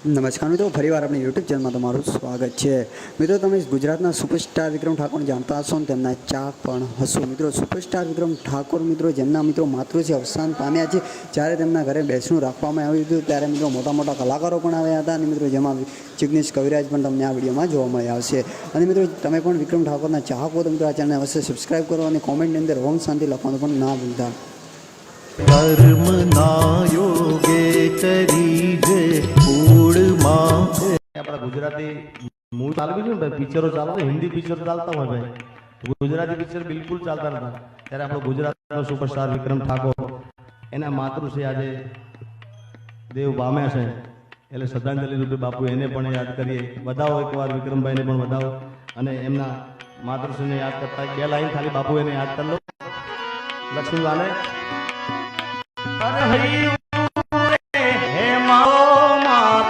નમસ્કાર મિત્રો, ફરીવાર આપણી યુટ્યુબ ચેનલમાં તમારું સ્વાગત છે। મિત્રો, તમે ગુજરાતના સુપરસ્ટાર વિક્રમ ઠાકોરને જાણતા હશો ને તેમના ચાહક પણ હશો। મિત્રો, સુપરસ્ટાર વિક્રમ ઠાકોર મિત્રો જેમના મિત્રો માતૃશ્રી અવસાન પામ્યા છે, જ્યારે તેમના ઘરે બેસણું રાખવામાં આવ્યું હતું ત્યારે મિત્રો મોટા મોટા કલાકારો પણ આવ્યા હતા અને મિત્રો જેમાં જિગ્નેશ કવિરાજ પણ તમને આ વિડીયોમાં જોવા મળ્યા હશે। અને મિત્રો, તમે પણ વિક્રમ ઠાકોરના ચાહક હો તો મિત્રો આ ચેનલને અવશ્ય સબસ્ક્રાઈબ કરો અને કોમેન્ટની અંદર ઓમ શાંતિ લખવાનું પણ ના ભૂલતા। कर्म ना योगे करीजे कूड़માં આપણા ગુજરાતી મૂળ ચાલુ છે ને ભાઈ, પિક્ચરો ચાલે ને, હિન્દી પિક્ચર ચાલતા હોય ભાઈ, ગુજરાતી પિક્ચર બિલકુલ ચાલતા નતા। ત્યારે આપણો ગુજરાતનો સુપરસ્ટાર વિક્રમ ઠાકોર એના માતૃશ્રી આજે દેવ પામ્યા છે, એટલે શ્રદ્ધાંજલિ રૂપે બાપુ એને પણ યાદ કરીએ। વધાવો એકવાર વિક્રમભાઈને પણ વધાવો અને એમના માતૃશ્રીને યાદ કરતા બે લાઈન ખાલી બાપુ એને યાદ કરી લો। લક્ષ્મીવાલે અરે હૈ